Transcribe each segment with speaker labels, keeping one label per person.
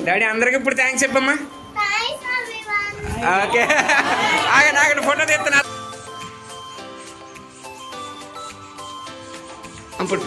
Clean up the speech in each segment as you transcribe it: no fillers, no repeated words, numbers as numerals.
Speaker 1: Daddy అందరికి ఇప్పుడు thanks చెప్పమ్మా. ఓకే ఆగండి ఫోటో తీస్తున్నా అప్పుడు.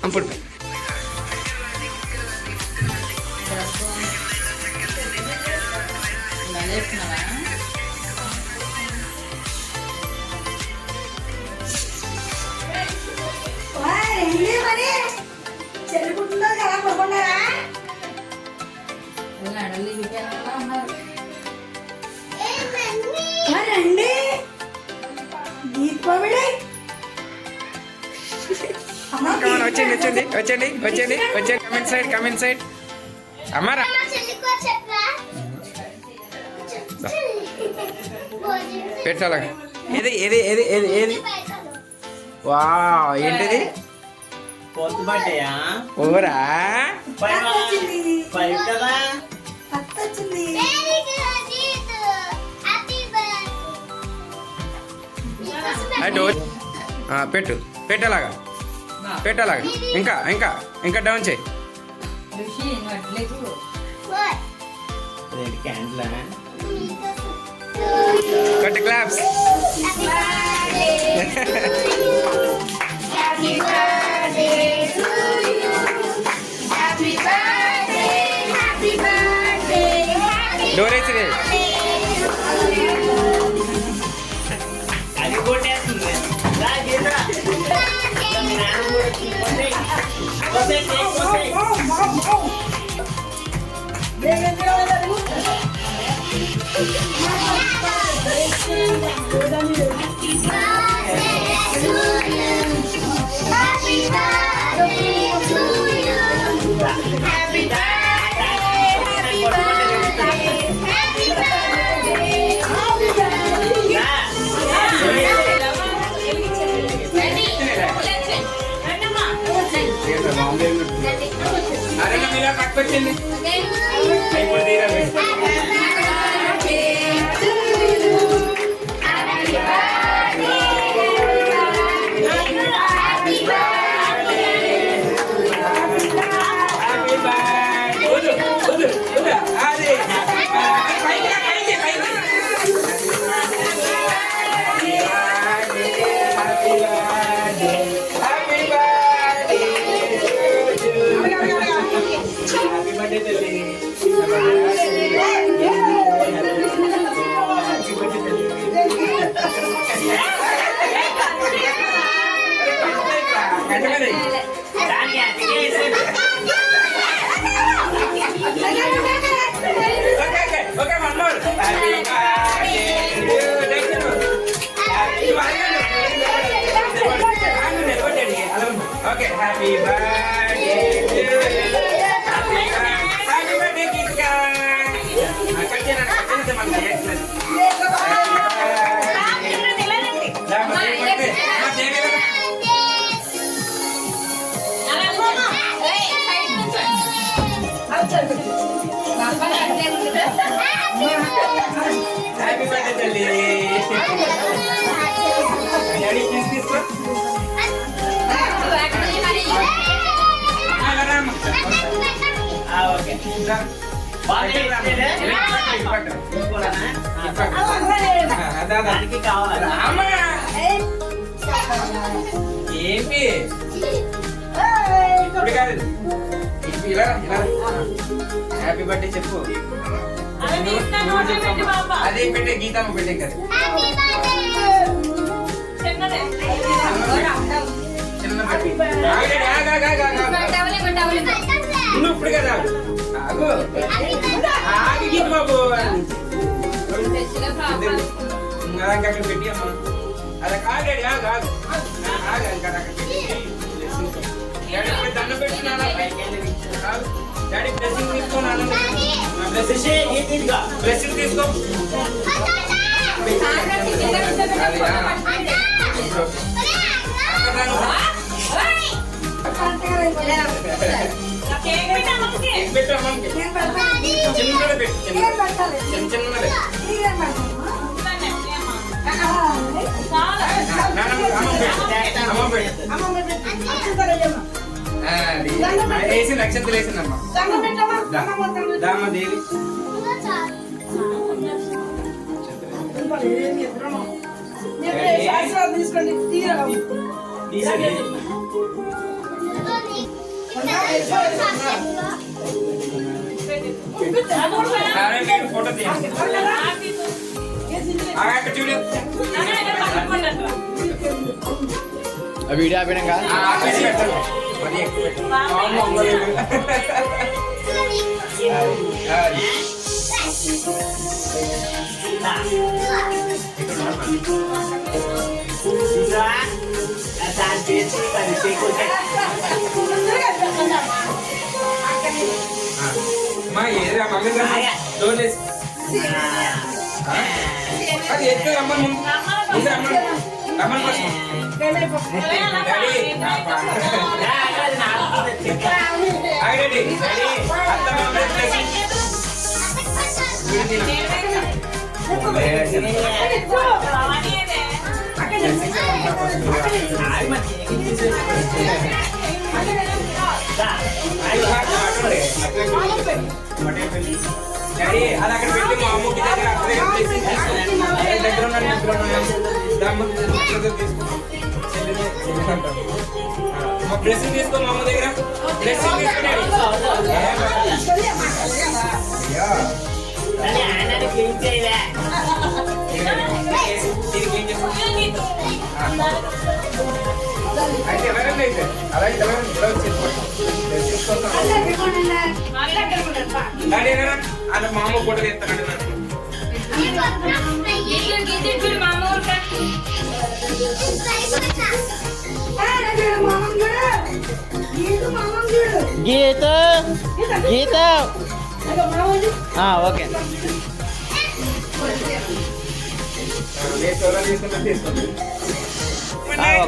Speaker 1: అప్పుడు వచ్చండి కమెంట్ సైడ్ అమ్మారా. పెట్టాలా ఏది ఏది ఏది ఏది ఏది వా ఏంటిది ఓరా పెట్టు పెట్టలాగా ఇంకా ఇంకా ఇంకా డౌన్ చేయి. Cut claps. డోరేసి పట్టుకొచ్చింది Okay, happy birthday to you. Happy birthday, Kika. Kerja sama saya. Happy birthday, Lily. Jadi kiss kok. ఏంటి ఇప్పుడు కాదు ఇలా ఇలా హ్యాపీ బర్త్డే చెప్పు. అదే పెట్టే గీతమ్మ పెట్టే కదా చిన్న పెట్టి నువ్వు ఇప్పుడు కదా ఆగు ఆగి గీత బాబు అక్కడ పెట్టి అమ్మ అలా కాగాడి ఆగు ఆగు ఆగు ఇంకా అక్కడ పెట్టి డాడీ ఇప్పుడు దండ పెట్టుకున్నా డాడీ బ్లెస్సింగ్ తీసుకున్నాను బ్లెస్సింగ్ తీసుకో వేసి నక్షత్రం వేసిందమ్మా దామదేవి
Speaker 2: తీసుకోండి
Speaker 1: ఫోటో తీయండి చూడు
Speaker 3: వీడియో ఆపినాక
Speaker 1: అది ఎత్తు రమ్మని ముందు రమ్మని రమ్మని కోసం డాడీ అత్తమ్మ డాడీ అది అక్కడ పెట్టి మా అమ్మకి దగ్గర దగ్గర మా బ్లెస్సింగ్ తీసుకో మా అమ్మ దగ్గర బ్లెస్సింగ్ తీసుకున్నాడు అయితే ఎవరైనా అయితే అలాగే ఇలా డాడీ అలా మా అమ్మ ఫోటో తీస్తానండి
Speaker 3: గీత గీత ఓకే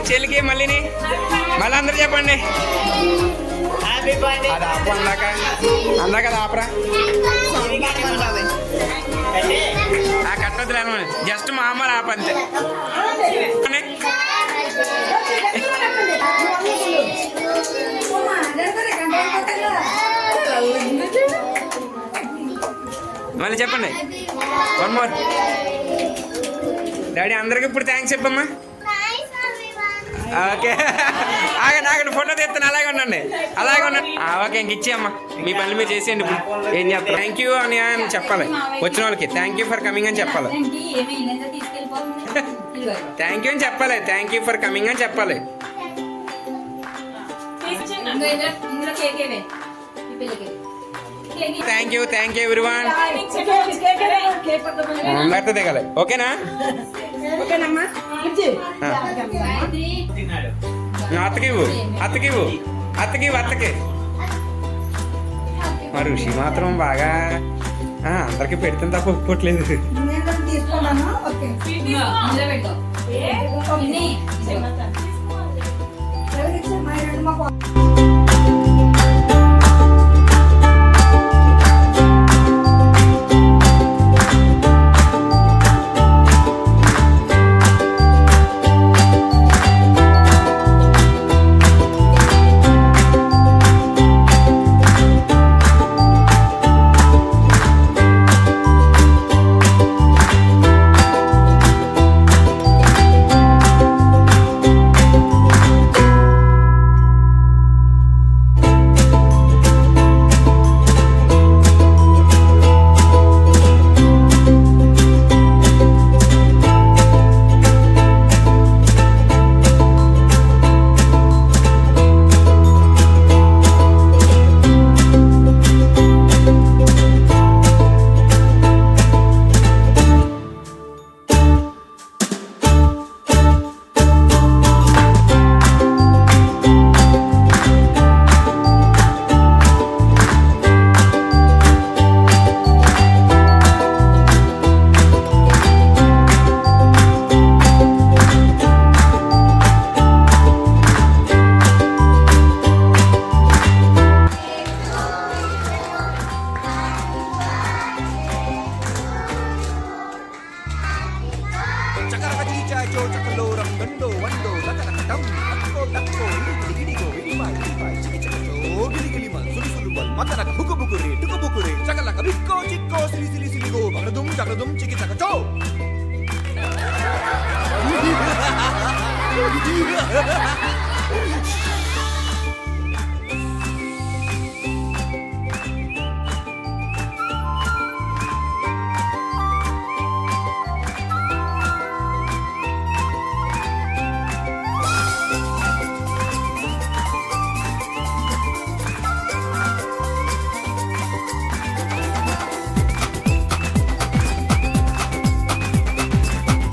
Speaker 1: చెల్లికి మళ్ళీ మళ్ళీ అందరూ చెప్పండి అది ఆపు అందాక అది ఆపరా కట్టొద్దులే జస్ట్ మామూలు ఆప అంతే మళ్ళీ చెప్పండి వన్ మోర్ డాడీ అందరికి ఇప్పుడు థ్యాంక్స్ చెప్పమ్మా ఓకే ఆగండి ఫోటో తీస్తాను అలాగే ఉండండి ఓకే ఇంక ఇచ్చేయమ్మా మీ పనులు మీరు చేసేయండి ఇప్పుడు ఏం చేస్తారు థ్యాంక్ యూ అని చెప్పాలి వచ్చిన వాళ్ళకి థ్యాంక్ యూ ఫర్ కమింగ్ అని చెప్పాలి థ్యాంక్ యూ అని చెప్పాలి థ్యాంక్ యూ ఫర్ కమింగ్ అని చెప్పాలి థ్యాంక్ యూ ఎవ్రీవన్ అందరితో దిగాలి ఓకేనా అత్తకి మా ఋషి మాత్రం బాగా అందరికి పెడితే తప్ప ఒప్పుకోవట్లేదు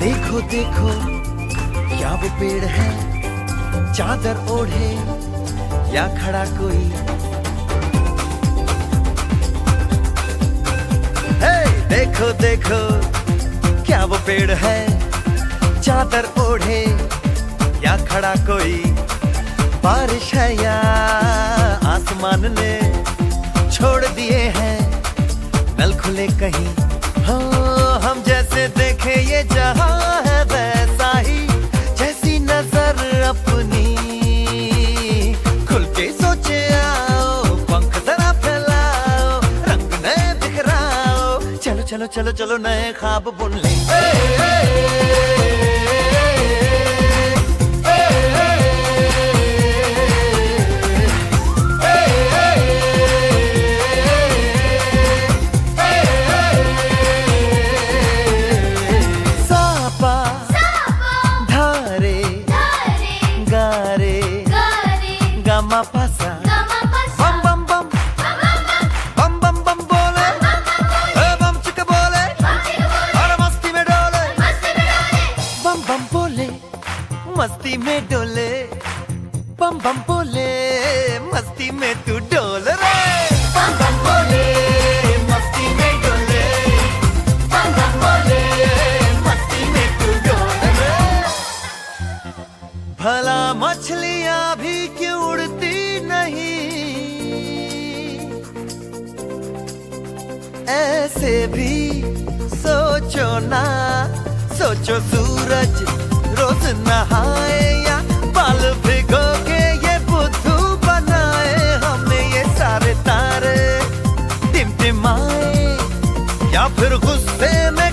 Speaker 2: देखो देखो क्या वो पेड़ है, चादर ओढ़े या खड़ा कोई। हे देखो देखो क्या वो पेड़ है, चादर ओढ़े या खड़ा कोई। बारिश है या आसमान ने छोड़ दिए हैं नल खुले कहीं। हाँ हम जैसे देखे ये जहां है वैसा ही, जैसी नजर अपनी खुल के सोचे आओ। पंख जरा फैलाओ, रंग नए बिखराओ, चलो चलो चलो चलो नए ख्वाब बुन ले। Pasa bam bam bam bam bam bam बोले बम चिक बोले और मस्ती में डोले बम बम बोले मस्ती में डोले बम बम बोले मस्ती में तू डोल रे। बम बम बोले मस्ती में डोले बम बम बोले मस्ती में तू डोल रे। भला मछलियां भी क्यों उड़ती नहीं, ऐसे भी सोचो ना। सोचो सूरज रोज नहाए या बाल भिगो के ये बुद्धू बनाए। हमें ये सारे तारे टिमटिमाए या फिर गुस्से में